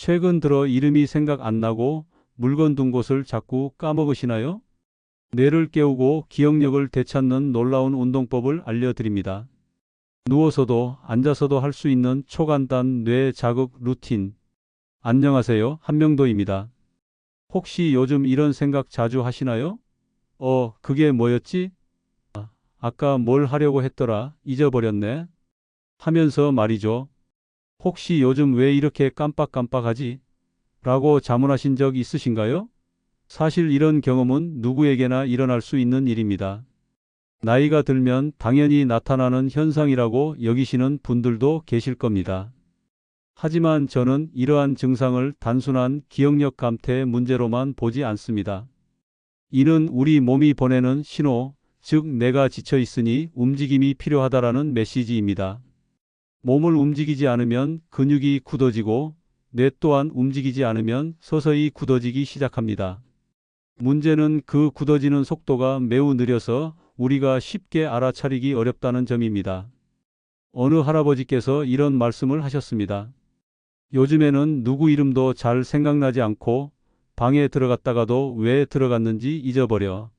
최근 들어 이름이 생각 안 나고 물건 둔 곳을 자꾸 까먹으시나요? 뇌를 깨우고 기억력을 되찾는 놀라운 운동법을 알려드립니다. 누워서도 앉아서도 할 수 있는 초간단 뇌 자극 루틴. 안녕하세요. 한명도입니다. 혹시 요즘 이런 생각 자주 하시나요? 그게 뭐였지? 아까 뭘 하려고 했더라. 잊어버렸네. 하면서 말이죠. 혹시 요즘 왜 이렇게 깜빡깜빡하지? 라고 자문하신 적 있으신가요? 사실 이런 경험은 누구에게나 일어날 수 있는 일입니다. 나이가 들면 당연히 나타나는 현상이라고 여기시는 분들도 계실 겁니다. 하지만 저는 이러한 증상을 단순한 기억력 감퇴 문제로만 보지 않습니다. 이는 우리 몸이 보내는 신호, 즉 내가 지쳐 있으니 움직임이 필요하다라는 메시지입니다. 몸을 움직이지 않으면 근육이 굳어지고 뇌 또한 움직이지 않으면 서서히 굳어지기 시작합니다. 문제는 그 굳어지는 속도가 매우 느려서 우리가 쉽게 알아차리기 어렵다는 점입니다. 어느 할아버지께서 이런 말씀을 하셨습니다. 요즘에는 누구 이름도 잘 생각나지 않고 방에 들어갔다가도 왜 들어갔는지 잊어버려.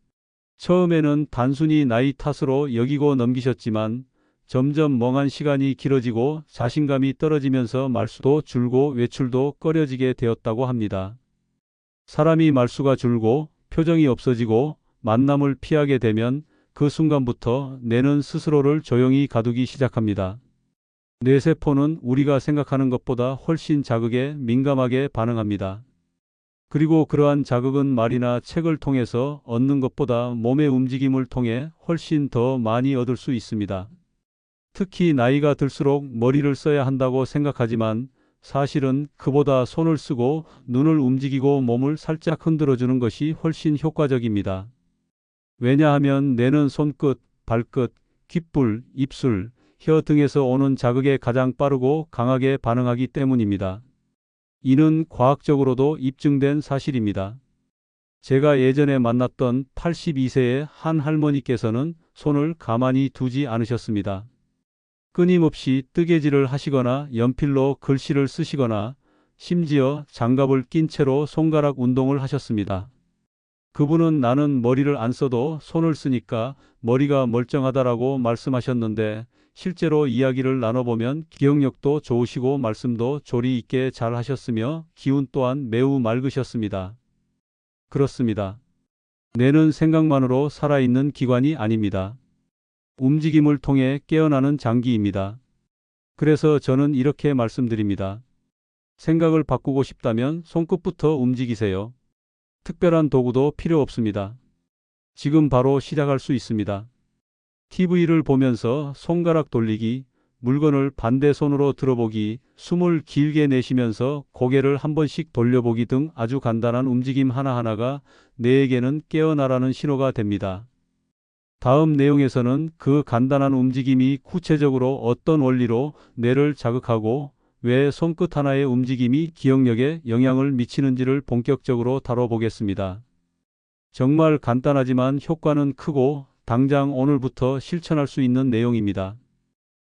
처음에는 단순히 나이 탓으로 여기고 넘기셨지만 점점 멍한 시간이 길어지고 자신감이 떨어지면서 말수도 줄고 외출도 꺼려지게 되었다고 합니다. 사람이 말수가 줄고 표정이 없어지고 만남을 피하게 되면 그 순간부터 뇌는 스스로를 조용히 가두기 시작합니다. 뇌세포는 우리가 생각하는 것보다 훨씬 자극에 민감하게 반응합니다. 그리고 그러한 자극은 말이나 책을 통해서 얻는 것보다 몸의 움직임을 통해 훨씬 더 많이 얻을 수 있습니다. 특히 나이가 들수록 머리를 써야 한다고 생각하지만 사실은 그보다 손을 쓰고 눈을 움직이고 몸을 살짝 흔들어주는 것이 훨씬 효과적입니다. 왜냐하면 뇌는 손끝, 발끝, 귓불, 입술, 혀 등에서 오는 자극에 가장 빠르고 강하게 반응하기 때문입니다. 이는 과학적으로도 입증된 사실입니다. 제가 예전에 만났던 82세의 한 할머니께서는 손을 가만히 두지 않으셨습니다. 끊임없이 뜨개질을 하시거나 연필로 글씨를 쓰시거나 심지어 장갑을 낀 채로 손가락 운동을 하셨습니다. 그분은 나는 머리를 안 써도 손을 쓰니까 머리가 멀쩡하다라고 말씀하셨는데 실제로 이야기를 나눠보면 기억력도 좋으시고 말씀도 조리 있게 잘 하셨으며 기운 또한 매우 맑으셨습니다. 그렇습니다. 뇌는 생각만으로 살아있는 기관이 아닙니다. 움직임을 통해 깨어나는 장기입니다. 그래서 저는 이렇게 말씀드립니다. 생각을 바꾸고 싶다면 손끝부터 움직이세요. 특별한 도구도 필요 없습니다. 지금 바로 시작할 수 있습니다. TV를 보면서 손가락 돌리기, 물건을 반대 손으로 들어보기, 숨을 길게 내쉬면서 고개를 한 번씩 돌려보기 등 아주 간단한 움직임 하나하나가 뇌에게는 깨어나라는 신호가 됩니다. 다음 내용에서는 그 간단한 움직임이 구체적으로 어떤 원리로 뇌를 자극하고 왜 손끝 하나의 움직임이 기억력에 영향을 미치는지를 본격적으로 다뤄보겠습니다. 정말 간단하지만 효과는 크고 당장 오늘부터 실천할 수 있는 내용입니다.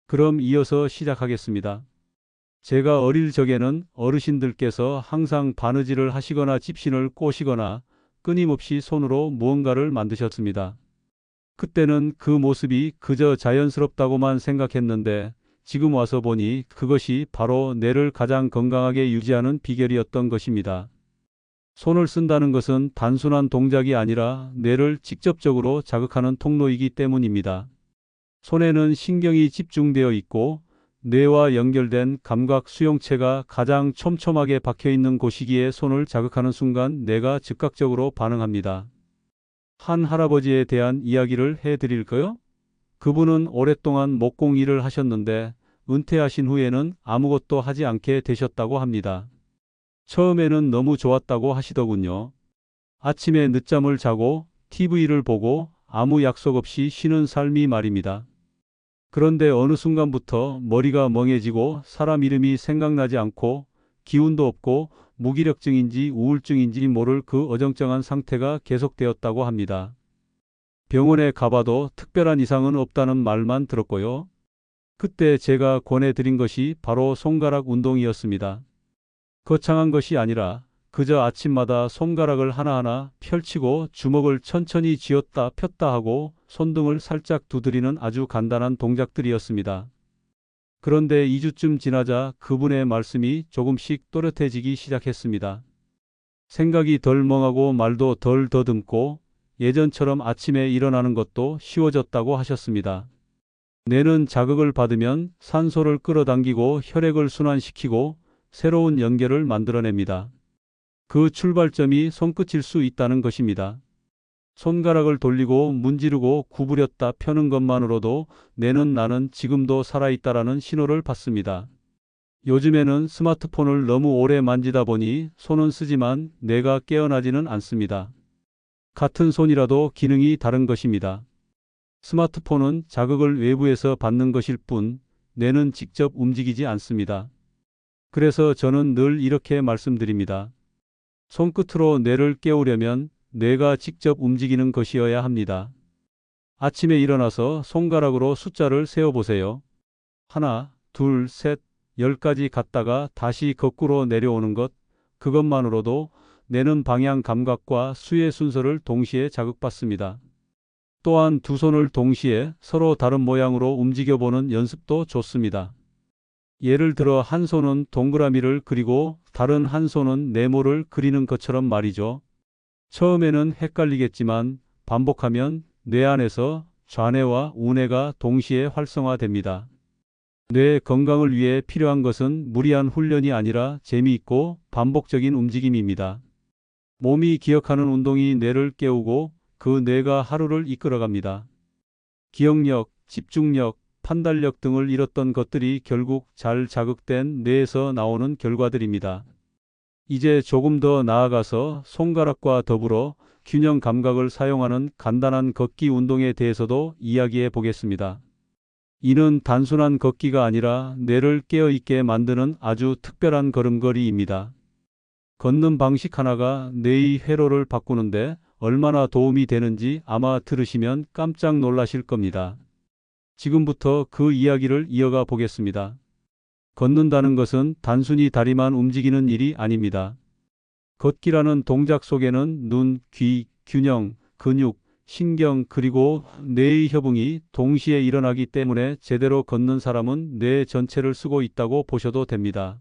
그럼 이어서 시작하겠습니다. 제가 어릴 적에는 어르신들께서 항상 바느질을 하시거나 집신을 꼬시거나 끊임없이 손으로 무언가를 만드셨습니다. 그때는 그 모습이 그저 자연스럽다고만 생각했는데 지금 와서 보니 그것이 바로 뇌를 가장 건강하게 유지하는 비결이었던 것입니다. 손을 쓴다는 것은 단순한 동작이 아니라 뇌를 직접적으로 자극하는 통로이기 때문입니다. 손에는 신경이 집중되어 있고 뇌와 연결된 감각 수용체가 가장 촘촘하게 박혀 있는 곳이기에 손을 자극하는 순간 뇌가 즉각적으로 반응합니다. 한 할아버지에 대한 이야기를 해드릴까요? 그분은 오랫동안 목공 일을 하셨는데 은퇴하신 후에는 아무것도 하지 않게 되셨다고 합니다. 처음에는 너무 좋았다고 하시더군요. 아침에 늦잠을 자고 TV를 보고 아무 약속 없이 쉬는 삶이 말입니다. 그런데 어느 순간부터 머리가 멍해지고 사람 이름이 생각나지 않고 기운도 없고 무기력증인지 우울증인지 모를 그 어정쩡한 상태가 계속되었다고 합니다. 병원에 가봐도 특별한 이상은 없다는 말만 들었고요. 그때 제가 권해드린 것이 바로 손가락 운동이었습니다. 거창한 것이 아니라 그저 아침마다 손가락을 하나하나 펼치고 주먹을 천천히 쥐었다 폈다 하고 손등을 살짝 두드리는 아주 간단한 동작들이었습니다. 그런데 2주쯤 지나자 그분의 말씀이 조금씩 또렷해지기 시작했습니다. 생각이 덜 멍하고 말도 덜 더듬고 예전처럼 아침에 일어나는 것도 쉬워졌다고 하셨습니다. 뇌는 자극을 받으면 산소를 끌어당기고 혈액을 순환시키고 새로운 연결을 만들어냅니다. 그 출발점이 손끝일 수 있다는 것입니다. 손가락을 돌리고 문지르고 구부렸다 펴는 것만으로도 뇌는 나는 지금도 살아있다라는 신호를 받습니다. 요즘에는 스마트폰을 너무 오래 만지다 보니 손은 쓰지만 뇌가 깨어나지는 않습니다. 같은 손이라도 기능이 다른 것입니다. 스마트폰은 자극을 외부에서 받는 것일 뿐 뇌는 직접 움직이지 않습니다. 그래서 저는 늘 이렇게 말씀드립니다. 손끝으로 뇌를 깨우려면 뇌가 직접 움직이는 것이어야 합니다. 아침에 일어나서 손가락으로 숫자를 세어보세요. 하나, 둘, 셋, 10까지 갔다가 다시 거꾸로 내려오는 것, 그것만으로도 뇌는 방향 감각과 수의 순서를 동시에 자극받습니다. 또한 두 손을 동시에 서로 다른 모양으로 움직여보는 연습도 좋습니다. 예를 들어 한 손은 동그라미를 그리고 다른 한 손은 네모를 그리는 것처럼 말이죠. 처음에는 헷갈리겠지만 반복하면 뇌 안에서 좌뇌와 우뇌가 동시에 활성화됩니다. 뇌 건강을 위해 필요한 것은 무리한 훈련이 아니라 재미있고 반복적인 움직임입니다. 몸이 기억하는 운동이 뇌를 깨우고 그 뇌가 하루를 이끌어갑니다. 기억력, 집중력, 판단력 등을 잃었던 것들이 결국 잘 자극된 뇌에서 나오는 결과들입니다. 이제 조금 더 나아가서 손가락과 더불어 균형 감각을 사용하는 간단한 걷기 운동에 대해서도 이야기해 보겠습니다. 이는 단순한 걷기가 아니라 뇌를 깨어있게 만드는 아주 특별한 걸음걸이입니다. 걷는 방식 하나가 뇌의 회로를 바꾸는데 얼마나 도움이 되는지 아마 들으시면 깜짝 놀라실 겁니다. 지금부터 그 이야기를 이어가 보겠습니다. 걷는다는 것은 단순히 다리만 움직이는 일이 아닙니다. 걷기라는 동작 속에는 눈, 귀, 균형, 근육, 신경 그리고 뇌의 협응이 동시에 일어나기 때문에 제대로 걷는 사람은 뇌 전체를 쓰고 있다고 보셔도 됩니다.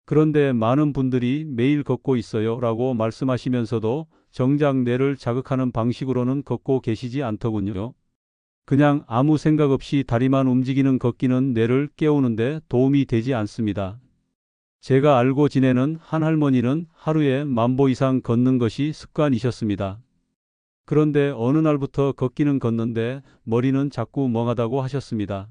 그런데 많은 분들이 매일 걷고 있어요 라고 말씀하시면서도 정작 뇌를 자극하는 방식으로는 걷고 계시지 않더군요. 그냥 아무 생각 없이 다리만 움직이는 걷기는 뇌를 깨우는데 도움이 되지 않습니다. 제가 알고 지내는 한 할머니는 하루에 10,000보 이상 걷는 것이 습관이셨습니다. 그런데 어느 날부터 걷기는 걷는데 머리는 자꾸 멍하다고 하셨습니다.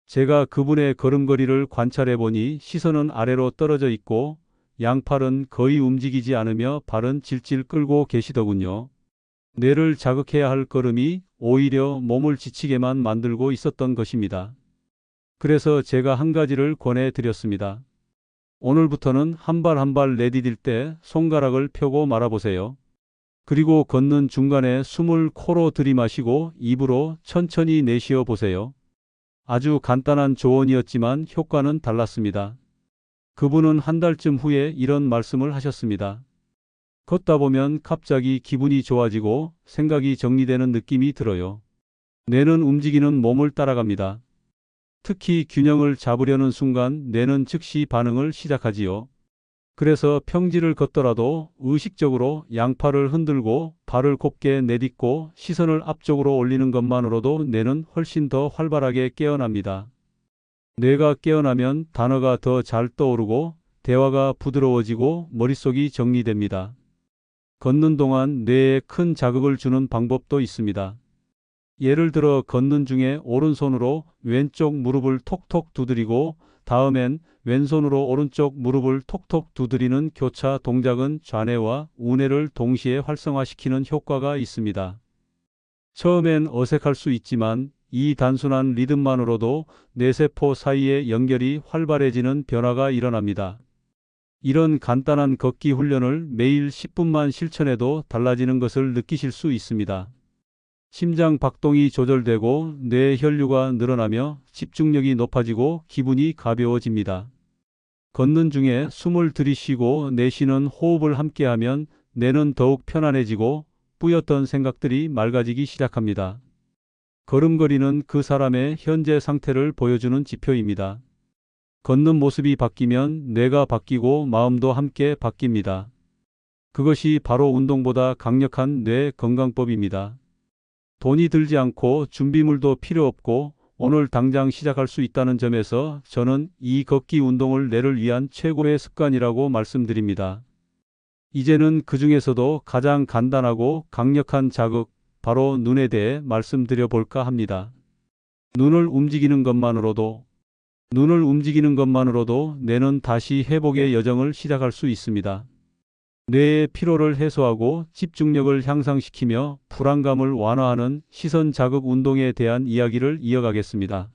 제가 그분의 걸음걸이를 관찰해 보니 시선은 아래로 떨어져 있고 양팔은 거의 움직이지 않으며 발은 질질 끌고 계시더군요. 뇌를 자극해야 할 걸음이 오히려 몸을 지치게만 만들고 있었던 것입니다. 그래서 제가 한 가지를 권해드렸습니다. 오늘부터는 한 발 한 발 내디딜 때 손가락을 펴고 말아보세요. 그리고 걷는 중간에 숨을 코로 들이마시고 입으로 천천히 내쉬어 보세요. 아주 간단한 조언이었지만 효과는 달랐습니다. 그분은 한 달쯤 후에 이런 말씀을 하셨습니다. 걷다 보면 갑자기 기분이 좋아지고 생각이 정리되는 느낌이 들어요. 뇌는 움직이는 몸을 따라갑니다. 특히 균형을 잡으려는 순간 뇌는 즉시 반응을 시작하지요. 그래서 평지를 걷더라도 의식적으로 양팔을 흔들고 발을 곱게 내딛고 시선을 앞쪽으로 올리는 것만으로도 뇌는 훨씬 더 활발하게 깨어납니다. 뇌가 깨어나면 단어가 더 잘 떠오르고 대화가 부드러워지고 머릿속이 정리됩니다. 걷는 동안 뇌에 큰 자극을 주는 방법도 있습니다. 예를 들어 걷는 중에 오른손으로 왼쪽 무릎을 톡톡 두드리고 다음엔 왼손으로 오른쪽 무릎을 톡톡 두드리는 교차 동작은 좌뇌와 우뇌를 동시에 활성화시키는 효과가 있습니다. 처음엔 어색할 수 있지만 이 단순한 리듬만으로도 뇌세포 사이의 연결이 활발해지는 변화가 일어납니다. 이런 간단한 걷기 훈련을 매일 10분만 실천해도 달라지는 것을 느끼실 수 있습니다. 심장 박동이 조절되고 뇌 혈류가 늘어나며 집중력이 높아지고 기분이 가벼워집니다. 걷는 중에 숨을 들이쉬고 내쉬는 호흡을 함께하면 뇌는 더욱 편안해지고 뿌였던 생각들이 맑아지기 시작합니다. 걸음걸이는 그 사람의 현재 상태를 보여주는 지표입니다. 걷는 모습이 바뀌면 뇌가 바뀌고 마음도 함께 바뀝니다. 그것이 바로 운동보다 강력한 뇌 건강법입니다. 돈이 들지 않고 준비물도 필요 없고 오늘 당장 시작할 수 있다는 점에서 저는 이 걷기 운동을 뇌를 위한 최고의 습관이라고 말씀드립니다. 이제는 그 중에서도 가장 간단하고 강력한 자극, 바로 눈에 대해 말씀드려 볼까 합니다. 눈을 움직이는 것만으로도 뇌는 다시 회복의 여정을 시작할 수 있습니다. 뇌의 피로를 해소하고 집중력을 향상시키며 불안감을 완화하는 시선 자극 운동에 대한 이야기를 이어가겠습니다.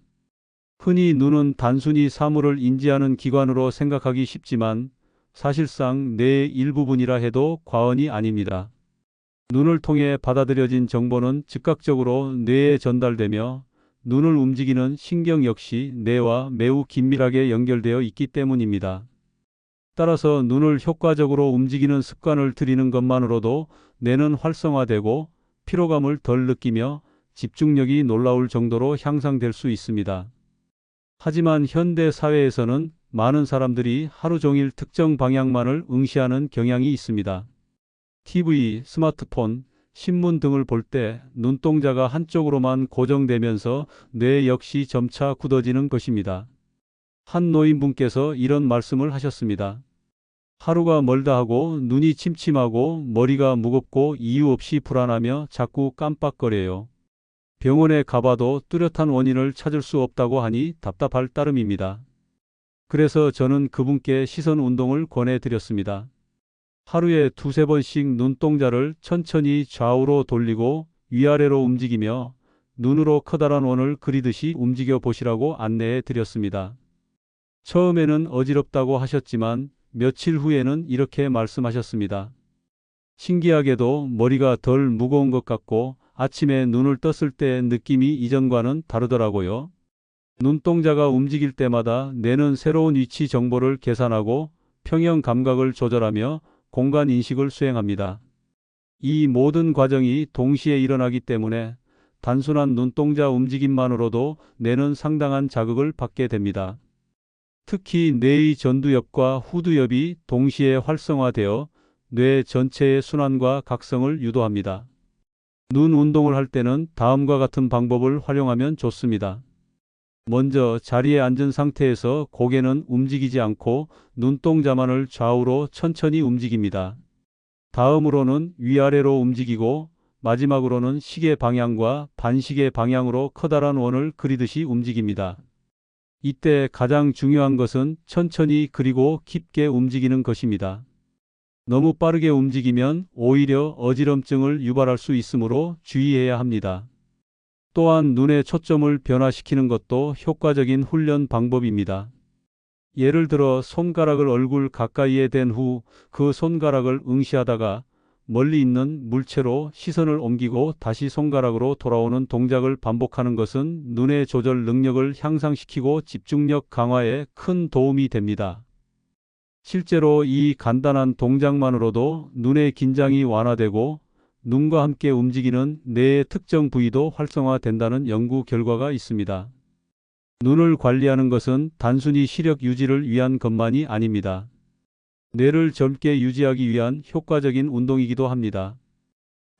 흔히 눈은 단순히 사물을 인지하는 기관으로 생각하기 쉽지만 사실상 뇌의 일부분이라 해도 과언이 아닙니다. 눈을 통해 받아들여진 정보는 즉각적으로 뇌에 전달되며 눈을 움직이는 신경 역시 뇌와 매우 긴밀하게 연결되어 있기 때문입니다. 따라서 눈을 효과적으로 움직이는 습관을 들이는 것만으로도 뇌는 활성화되고 피로감을 덜 느끼며 집중력이 놀라울 정도로 향상될 수 있습니다. 하지만 현대 사회에서는 많은 사람들이 하루 종일 특정 방향만을 응시하는 경향이 있습니다. TV, 스마트폰, 신문 등을 볼 때 눈동자가 한쪽으로만 고정되면서 뇌 역시 점차 굳어지는 것입니다. 한 노인분께서 이런 말씀을 하셨습니다. 하루가 멀다 하고 눈이 침침하고 머리가 무겁고 이유 없이 불안하며 자꾸 깜빡거려요. 병원에 가봐도 뚜렷한 원인을 찾을 수 없다고 하니 답답할 따름입니다. 그래서 저는 그분께 시선 운동을 권해드렸습니다. 하루에 2~3번씩 눈동자를 천천히 좌우로 돌리고 위아래로 움직이며 눈으로 커다란 원을 그리듯이 움직여 보시라고 안내해 드렸습니다. 처음에는 어지럽다고 하셨지만 며칠 후에는 이렇게 말씀하셨습니다. 신기하게도 머리가 덜 무거운 것 같고 아침에 눈을 떴을 때 느낌이 이전과는 다르더라고요. 눈동자가 움직일 때마다 뇌는 새로운 위치 정보를 계산하고 평형 감각을 조절하며 공간 인식을 수행합니다. 이 모든 과정이 동시에 일어나기 때문에 단순한 눈동자 움직임만으로도 뇌는 상당한 자극을 받게 됩니다. 특히 뇌의 전두엽과 후두엽이 동시에 활성화되어 뇌 전체의 순환과 각성을 유도합니다. 눈 운동을 할 때는 다음과 같은 방법을 활용하면 좋습니다. 먼저 자리에 앉은 상태에서 고개는 움직이지 않고 눈동자만을 좌우로 천천히 움직입니다. 다음으로는 위아래로 움직이고 마지막으로는 시계 방향과 반시계 방향으로 커다란 원을 그리듯이 움직입니다. 이때 가장 중요한 것은 천천히 그리고 깊게 움직이는 것입니다. 너무 빠르게 움직이면 오히려 어지럼증을 유발할 수 있으므로 주의해야 합니다. 또한 눈의 초점을 변화시키는 것도 효과적인 훈련 방법입니다. 예를 들어 손가락을 얼굴 가까이에 댄 후 그 손가락을 응시하다가 멀리 있는 물체로 시선을 옮기고 다시 손가락으로 돌아오는 동작을 반복하는 것은 눈의 조절 능력을 향상시키고 집중력 강화에 큰 도움이 됩니다. 실제로 이 간단한 동작만으로도 눈의 긴장이 완화되고 눈과 함께 움직이는 뇌의 특정 부위도 활성화된다는 연구 결과가 있습니다. 눈을 관리하는 것은 단순히 시력 유지를 위한 것만이 아닙니다. 뇌를 젊게 유지하기 위한 효과적인 운동이기도 합니다.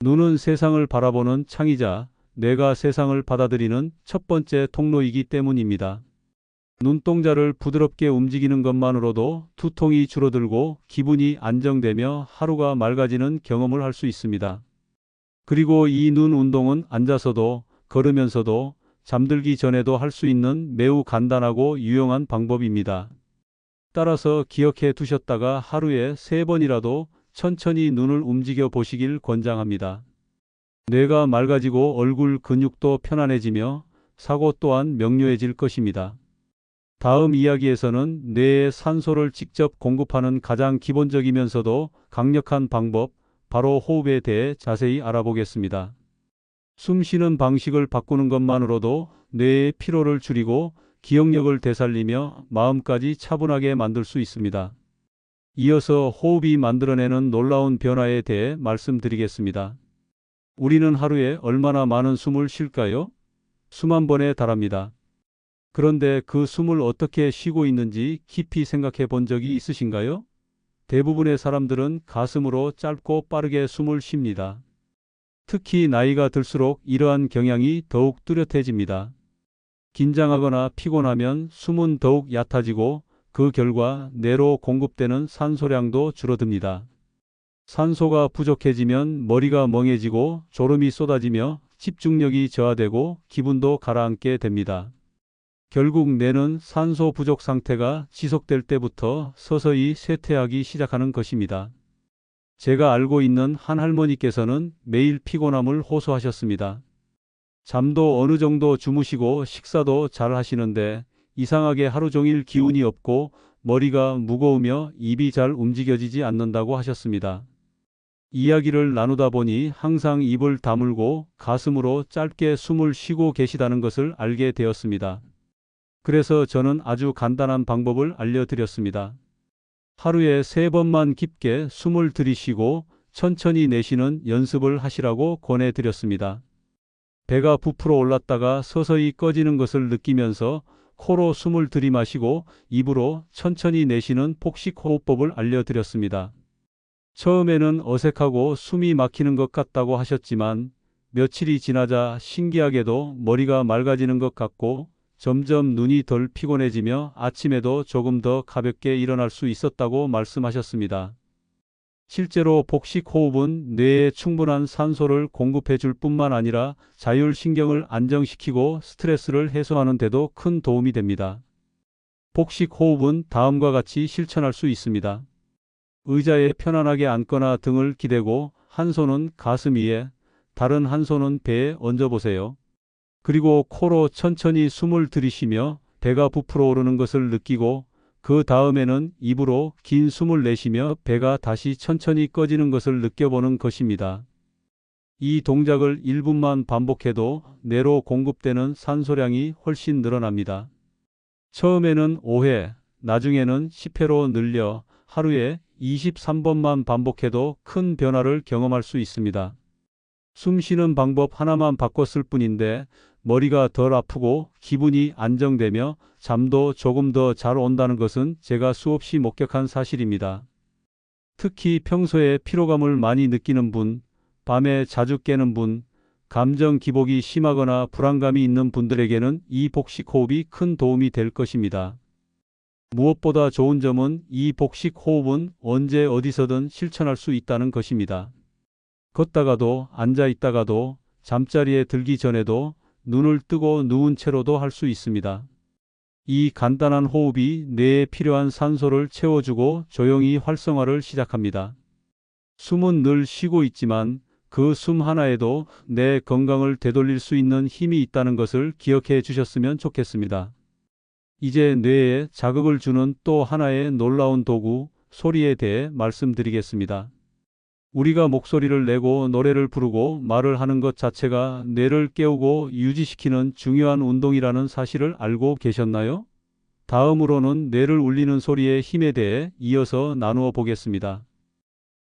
눈은 세상을 바라보는 창이자 뇌가 세상을 받아들이는 첫 번째 통로이기 때문입니다. 눈동자를 부드럽게 움직이는 것만으로도 두통이 줄어들고 기분이 안정되며 하루가 맑아지는 경험을 할 수 있습니다. 그리고 이 눈 운동은 앉아서도 걸으면서도 잠들기 전에도 할 수 있는 매우 간단하고 유용한 방법입니다. 따라서 기억해 두셨다가 하루에 3번이라도 천천히 눈을 움직여 보시길 권장합니다. 뇌가 맑아지고 얼굴 근육도 편안해지며 사고 또한 명료해질 것입니다. 다음 이야기에서는 뇌에 산소를 직접 공급하는 가장 기본적이면서도 강력한 방법, 바로 호흡에 대해 자세히 알아보겠습니다. 숨 쉬는 방식을 바꾸는 것만으로도 뇌의 피로를 줄이고 기억력을 되살리며 마음까지 차분하게 만들 수 있습니다. 이어서 호흡이 만들어내는 놀라운 변화에 대해 말씀드리겠습니다. 우리는 하루에 얼마나 많은 숨을 쉴까요? 수만 번에 달합니다. 그런데 그 숨을 어떻게 쉬고 있는지 깊이 생각해 본 적이 있으신가요? 대부분의 사람들은 가슴으로 짧고 빠르게 숨을 쉽니다. 특히 나이가 들수록 이러한 경향이 더욱 뚜렷해집니다. 긴장하거나 피곤하면 숨은 더욱 얕아지고 그 결과 뇌로 공급되는 산소량도 줄어듭니다. 산소가 부족해지면 머리가 멍해지고 졸음이 쏟아지며 집중력이 저하되고 기분도 가라앉게 됩니다. 결국 뇌는 산소 부족 상태가 지속될 때부터 서서히 쇠퇴하기 시작하는 것입니다. 제가 알고 있는 한 할머니께서는 매일 피곤함을 호소하셨습니다. 잠도 어느 정도 주무시고 식사도 잘 하시는데 이상하게 하루 종일 기운이 없고 머리가 무거우며 입이 잘 움직여지지 않는다고 하셨습니다. 이야기를 나누다 보니 항상 입을 다물고 가슴으로 짧게 숨을 쉬고 계시다는 것을 알게 되었습니다. 그래서 저는 아주 간단한 방법을 알려드렸습니다. 하루에 3번만 깊게 숨을 들이쉬고 천천히 내쉬는 연습을 하시라고 권해드렸습니다. 배가 부풀어 올랐다가 서서히 꺼지는 것을 느끼면서 코로 숨을 들이마시고 입으로 천천히 내쉬는 복식 호흡법을 알려드렸습니다. 처음에는 어색하고 숨이 막히는 것 같다고 하셨지만 며칠이 지나자 신기하게도 머리가 맑아지는 것 같고 점점 눈이 덜 피곤해지며 아침에도 조금 더 가볍게 일어날 수 있었다고 말씀하셨습니다. 실제로 복식 호흡은 뇌에 충분한 산소를 공급해 줄 뿐만 아니라 자율신경을 안정시키고 스트레스를 해소하는 데도 큰 도움이 됩니다. 복식 호흡은 다음과 같이 실천할 수 있습니다. 의자에 편안하게 앉거나 등을 기대고 한 손은 가슴 위에, 다른 한 손은 배에 얹어보세요. 그리고 코로 천천히 숨을 들이쉬며 배가 부풀어 오르는 것을 느끼고 그 다음에는 입으로 긴 숨을 내쉬며 배가 다시 천천히 꺼지는 것을 느껴보는 것입니다. 이 동작을 1분만 반복해도 뇌로 공급되는 산소량이 훨씬 늘어납니다. 처음에는 5회, 나중에는 10회로 늘려 하루에 23번만 반복해도 큰 변화를 경험할 수 있습니다. 숨 쉬는 방법 하나만 바꿨을 뿐인데 머리가 덜 아프고 기분이 안정되며 잠도 조금 더 잘 온다는 것은 제가 수없이 목격한 사실입니다. 특히 평소에 피로감을 많이 느끼는 분, 밤에 자주 깨는 분, 감정 기복이 심하거나 불안감이 있는 분들에게는 이 복식 호흡이 큰 도움이 될 것입니다. 무엇보다 좋은 점은 이 복식 호흡은 언제 어디서든 실천할 수 있다는 것입니다. 걷다가도 앉아 있다가도 잠자리에 들기 전에도 눈을 뜨고 누운 채로도 할 수 있습니다. 이 간단한 호흡이 뇌에 필요한 산소를 채워주고 조용히 활성화를 시작합니다. 숨은 늘 쉬고 있지만 그 숨 하나에도 내 건강을 되돌릴 수 있는 힘이 있다는 것을 기억해 주셨으면 좋겠습니다. 이제 뇌에 자극을 주는 또 하나의 놀라운 도구, 소리에 대해 말씀드리겠습니다. 우리가 목소리를 내고 노래를 부르고 말을 하는 것 자체가 뇌를 깨우고 유지시키는 중요한 운동이라는 사실을 알고 계셨나요? 다음으로는 뇌를 울리는 소리의 힘에 대해 이어서 나누어 보겠습니다.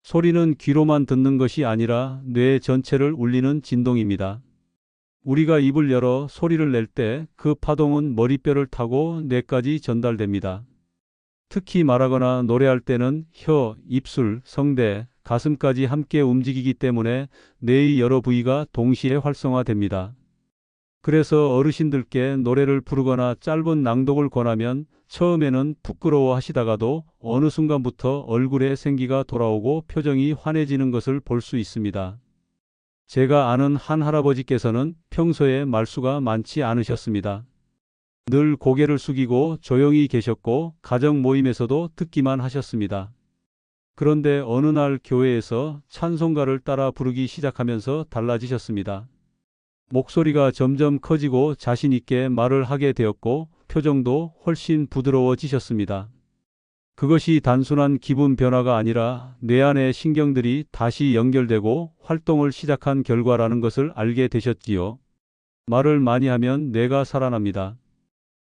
소리는 귀로만 듣는 것이 아니라 뇌 전체를 울리는 진동입니다. 우리가 입을 열어 소리를 낼 때 그 파동은 머리뼈를 타고 뇌까지 전달됩니다. 특히 말하거나 노래할 때는 혀, 입술, 성대, 가슴까지 함께 움직이기 때문에 뇌의 여러 부위가 동시에 활성화됩니다. 그래서 어르신들께 노래를 부르거나 짧은 낭독을 권하면 처음에는 부끄러워 하시다가도 어느 순간부터 얼굴에 생기가 돌아오고 표정이 환해지는 것을 볼 수 있습니다. 제가 아는 한 할아버지께서는 평소에 말수가 많지 않으셨습니다. 늘 고개를 숙이고 조용히 계셨고 가정 모임에서도 듣기만 하셨습니다. 그런데 어느 날 교회에서 찬송가를 따라 부르기 시작하면서 달라지셨습니다. 목소리가 점점 커지고 자신 있게 말을 하게 되었고 표정도 훨씬 부드러워지셨습니다. 그것이 단순한 기분 변화가 아니라 뇌 안의 신경들이 다시 연결되고 활동을 시작한 결과라는 것을 알게 되셨지요. 말을 많이 하면 뇌가 살아납니다.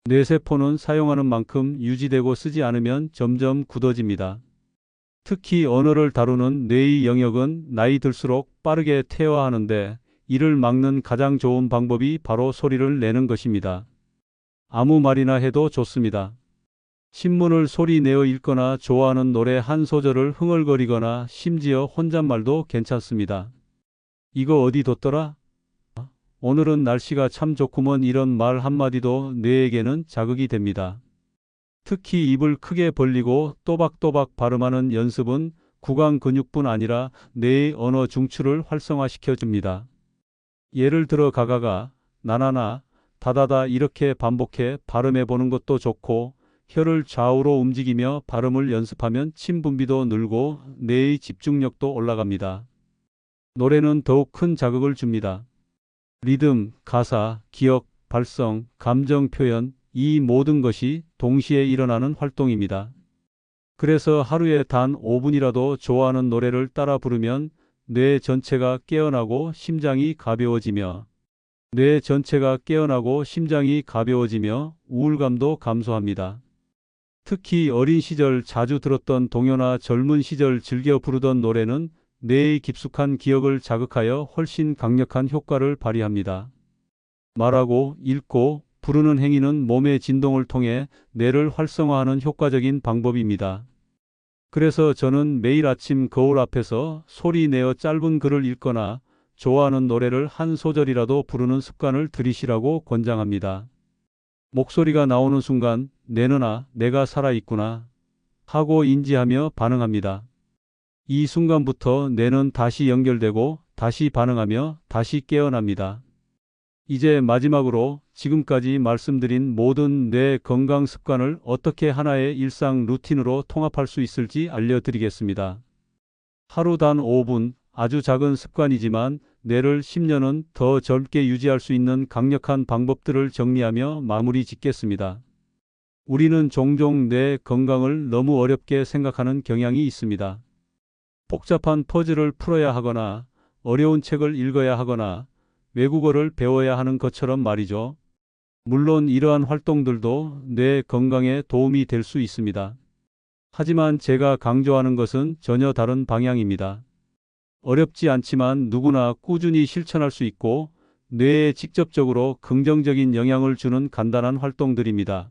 뇌세포는 사용하는 만큼 유지되고 쓰지 않으면 점점 굳어집니다. 특히 언어를 다루는 뇌의 영역은 나이 들수록 빠르게 퇴화하는데 이를 막는 가장 좋은 방법이 바로 소리를 내는 것입니다. 아무 말이나 해도 좋습니다. 신문을 소리 내어 읽거나 좋아하는 노래 한 소절을 흥얼거리거나 심지어 혼잣말도 괜찮습니다. 이거 어디 뒀더라? 오늘은 날씨가 참 좋구먼. 이런 말 한마디도 뇌에게는 자극이 됩니다. 특히 입을 크게 벌리고 또박또박 발음하는 연습은 구강 근육뿐 아니라 뇌의 언어 중추를 활성화시켜 줍니다. 예를 들어 가가가, 나나나, 다다다 이렇게 반복해 발음해 보는 것도 좋고, 혀를 좌우로 움직이며 발음을 연습하면 침 분비도 늘고 뇌의 집중력도 올라갑니다. 노래는 더욱 큰 자극을 줍니다. 리듬, 가사, 기억, 발성, 감정 표현, 이 모든 것이 동시에 일어나는 활동입니다. 그래서 하루에 단 5분이라도 좋아하는 노래를 따라 부르면 뇌 전체가 깨어나고 심장이 가벼워지며 우울감도 감소합니다. 특히 어린 시절 자주 들었던 동요나 젊은 시절 즐겨 부르던 노래는 뇌의 깊숙한 기억을 자극하여 훨씬 강력한 효과를 발휘합니다. 말하고, 읽고, 부르는 행위는 몸의 진동을 통해 뇌를 활성화하는 효과적인 방법입니다. 그래서 저는 매일 아침 거울 앞에서 소리 내어 짧은 글을 읽거나 좋아하는 노래를 한 소절이라도 부르는 습관을 들이시라고 권장합니다. 목소리가 나오는 순간 뇌는 내가 살아있구나 하고 인지하며 반응합니다. 이 순간부터 뇌는 다시 연결되고 다시 반응하며 다시 깨어납니다. 이제 마지막으로 지금까지 말씀드린 모든 뇌 건강 습관을 어떻게 하나의 일상 루틴으로 통합할 수 있을지 알려드리겠습니다. 하루 단 5분, 아주 작은 습관이지만 뇌를 10년은 더 젊게 유지할 수 있는 강력한 방법들을 정리하며 마무리 짓겠습니다. 우리는 종종 뇌 건강을 너무 어렵게 생각하는 경향이 있습니다. 복잡한 퍼즐을 풀어야 하거나 어려운 책을 읽어야 하거나 외국어를 배워야 하는 것처럼 말이죠. 물론 이러한 활동들도 뇌 건강에 도움이 될 수 있습니다. 하지만 제가 강조하는 것은 전혀 다른 방향입니다. 어렵지 않지만 누구나 꾸준히 실천할 수 있고 뇌에 직접적으로 긍정적인 영향을 주는 간단한 활동들입니다.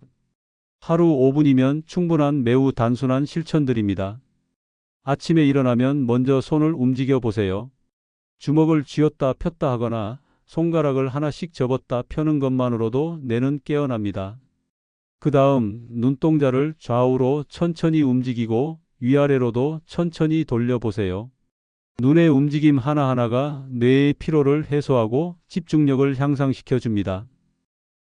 하루 5분이면 충분한 매우 단순한 실천들입니다. 아침에 일어나면 먼저 손을 움직여 보세요. 주먹을 쥐었다 폈다 하거나 손가락을 하나씩 접었다 펴는 것만으로도 뇌는 깨어납니다. 그 다음 눈동자를 좌우로 천천히 움직이고 위아래로도 천천히 돌려보세요. 눈의 움직임 하나하나가 뇌의 피로를 해소하고 집중력을 향상시켜 줍니다.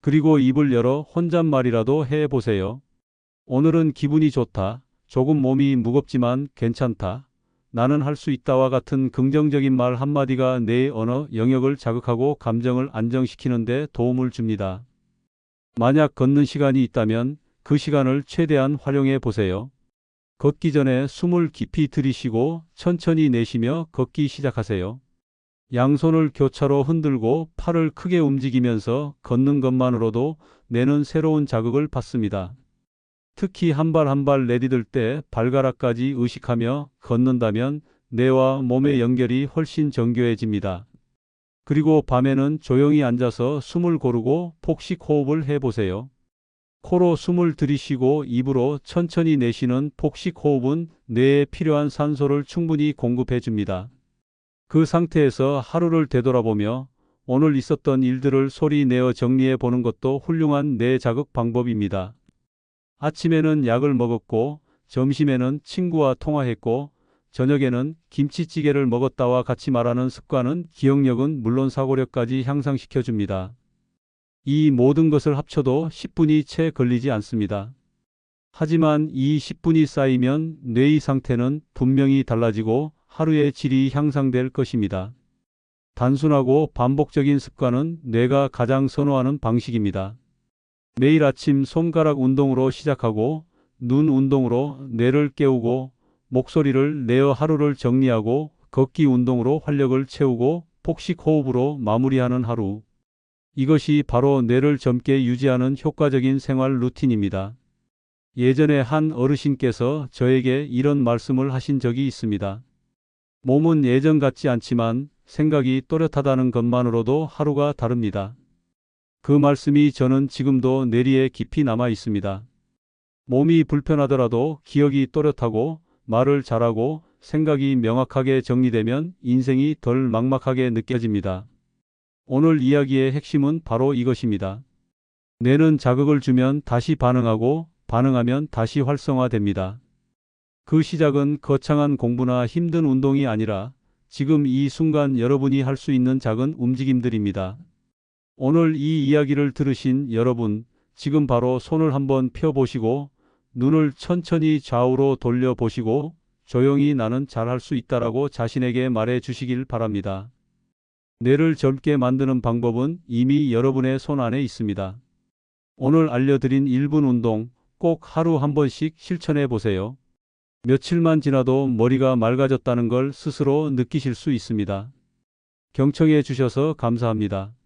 그리고 입을 열어 혼잣말이라도 해보세요. 오늘은 기분이 좋다. 조금 몸이 무겁지만 괜찮다. 나는 할 수 있다와 같은 긍정적인 말 한마디가 뇌의 언어 영역을 자극하고 감정을 안정시키는 데 도움을 줍니다. 만약 걷는 시간이 있다면 그 시간을 최대한 활용해 보세요. 걷기 전에 숨을 깊이 들이쉬고 천천히 내쉬며 걷기 시작하세요. 양손을 교차로 흔들고 팔을 크게 움직이면서 걷는 것만으로도 뇌는 새로운 자극을 받습니다. 특히 한 발 한 발 내디딜 때 발가락까지 의식하며 걷는다면 뇌와 몸의 연결이 훨씬 정교해집니다. 그리고 밤에는 조용히 앉아서 숨을 고르고 폭식 호흡을 해보세요. 코로 숨을 들이쉬고 입으로 천천히 내쉬는 폭식 호흡은 뇌에 필요한 산소를 충분히 공급해 줍니다. 그 상태에서 하루를 되돌아보며 오늘 있었던 일들을 소리 내어 정리해 보는 것도 훌륭한 뇌 자극 방법입니다. 아침에는 약을 먹었고, 점심에는 친구와 통화했고, 저녁에는 김치찌개를 먹었다와 같이 말하는 습관은 기억력은 물론 사고력까지 향상시켜 줍니다. 이 모든 것을 합쳐도 10분이 채 걸리지 않습니다. 하지만 이 10분이 쌓이면 뇌의 상태는 분명히 달라지고 하루의 질이 향상될 것입니다. 단순하고 반복적인 습관은 뇌가 가장 선호하는 방식입니다. 매일 아침 손가락 운동으로 시작하고 눈 운동으로 뇌를 깨우고 목소리를 내어 하루를 정리하고 걷기 운동으로 활력을 채우고 폭식 호흡으로 마무리하는 하루. 이것이 바로 뇌를 젊게 유지하는 효과적인 생활 루틴입니다. 예전에 한 어르신께서 저에게 이런 말씀을 하신 적이 있습니다. 몸은 예전 같지 않지만 생각이 또렷하다는 것만으로도 하루가 다릅니다. 그 말씀이 저는 지금도 뇌리에 깊이 남아 있습니다. 몸이 불편하더라도 기억이 또렷하고 말을 잘하고 생각이 명확하게 정리되면 인생이 덜 막막하게 느껴집니다. 오늘 이야기의 핵심은 바로 이것입니다. 뇌는 자극을 주면 다시 반응하고 반응하면 다시 활성화됩니다. 그 시작은 거창한 공부나 힘든 운동이 아니라 지금 이 순간 여러분이 할 수 있는 작은 움직임들입니다. 오늘 이 이야기를 들으신 여러분, 지금 바로 손을 한번 펴보시고 눈을 천천히 좌우로 돌려보시고 조용히 나는 잘할 수 있다라고 자신에게 말해 주시길 바랍니다. 뇌를 젊게 만드는 방법은 이미 여러분의 손 안에 있습니다. 오늘 알려드린 1분 운동 꼭 하루 한 번씩 실천해 보세요. 며칠만 지나도 머리가 맑아졌다는 걸 스스로 느끼실 수 있습니다. 경청해 주셔서 감사합니다.